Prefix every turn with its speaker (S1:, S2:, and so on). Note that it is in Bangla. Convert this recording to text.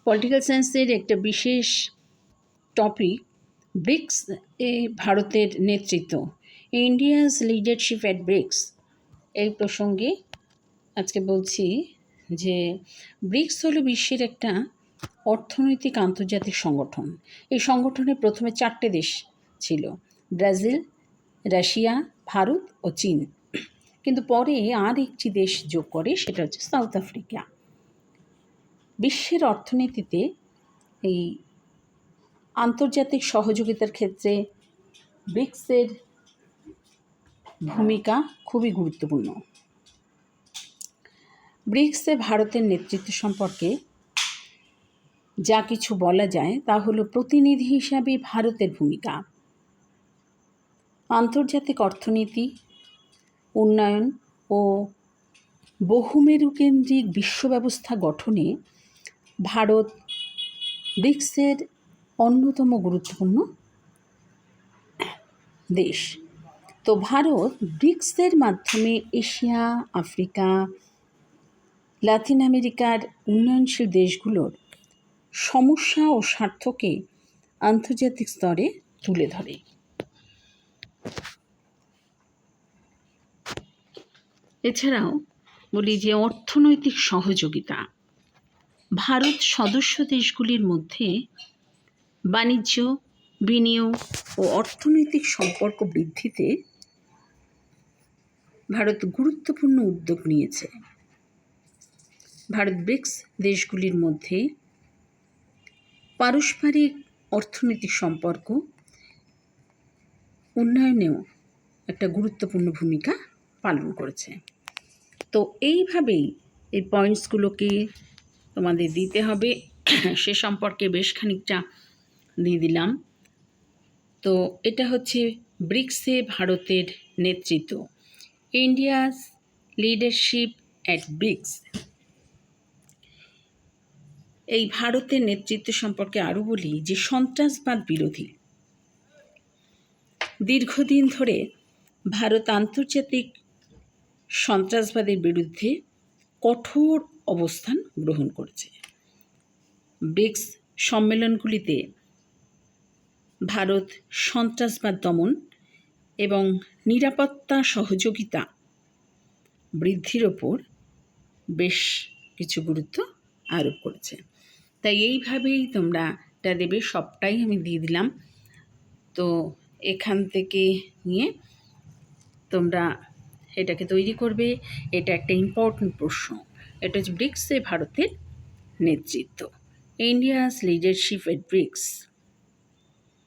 S1: পলিটিক্যাল সায়েন্সের একটা বিশেষ টপিক ব্রিক্স এ ভারতের নেতৃত্ব, ইন্ডিয়াস লিডারশিপ অ্যাট ব্রিক্স। এই প্রসঙ্গে আজকে বলছি যে ব্রিক্স হলো বিশ্বের একটা অর্থনৈতিক আন্তর্জাতিক সংগঠন। এই সংগঠনে প্রথমে 4টে দেশ ছিল, ব্রাজিল, রাশিয়া, ভারত ও চীন। কিন্তু পরে আর একটি দেশ যোগ করে, সেটা হচ্ছে সাউথ আফ্রিকা। বিশ্বের অর্থনীতিতে এই আন্তর্জাতিক সহযোগিতার ক্ষেত্রে ব্রিক্সের ভূমিকা খুবই গুরুত্বপূর্ণ। ব্রিক্সে ভারতের নেতৃত্ব সম্পর্কে যা কিছু বলা যায় তা হলো প্রতিনিধি হিসাবে ভারতের ভূমিকা, আন্তর্জাতিক অর্থনীতি, উন্নয়ন ও বহুমেরুকেন্দ্রিক বিশ্ব ব্যবস্থা গঠনে ভারত ব্রিক্সের অন্যতম গুরুত্বপূর্ণ দেশ। তো ভারত ব্রিক্সের মাধ্যমে এশিয়া, আফ্রিকা, লাতিন আমেরিকার উন্নয়নশীল দেশগুলোর সমস্যা ও স্বার্থকে আন্তর্জাতিক স্তরে তুলে ধরে। এছাড়াও বলি যে অর্থনৈতিক সহযোগিতা, ভারত সদস্য দেশগুলির মধ্যে বাণিজ্য, বিনিয়োগ ও অর্থনৈতিক সম্পর্ক বৃদ্ধিতে ভারত গুরুত্বপূর্ণ উদ্যোগ নিয়েছে। ভারত ব্রিক্স দেশগুলির মধ্যে পারস্পরিক অর্থনৈতিক সম্পর্ক উন্নয়নেও একটা গুরুত্বপূর্ণ ভূমিকা পালন করেছে। তো এইভাবেই এই পয়েন্টসগুলোকে তোমাদের দিতে হবে, সে সম্পর্কে বেশ খানিকটা দিয়ে দিলাম। তো এটা হচ্ছে ব্রিক্সে ভারতের নেতৃত্ব, ইন্ডিয়াস লিডারশিপ অ্যাট ব্রিক্স। এই ভারতের নেতৃত্ব সম্পর্কে আরও বলি যে সন্ত্রাসবাদ বিরোধী। দীর্ঘদিন ধরে ভারত আন্তর্জাতিক সন্ত্রাসবাদের বিরুদ্ধে কঠোর অবস্থান গ্রহণ করেছে। ব্রিক্স সম্মেলনগুলিতে ভারত সন্ত্রাসবাদ দমন এবং নিরাপত্তা সহযোগিতা বৃদ্ধির ওপর বেশ কিছু গুরুত্ব আরোপ করেছে। তাই এইভাবেই তোমরা এটা দেবে, সবটাই আমি দিয়ে দিলাম। তো এখান থেকে নিয়ে তোমরা এটাকে তৈরি করবে। এটা একটা ইম্পর্টেন্ট প্রশ্ন। এটা হচ্ছে ব্রিক্সে ভারতের নেতৃত্ব, ইন্ডিয়াস লিডারশিপ এট ব্রিক্স।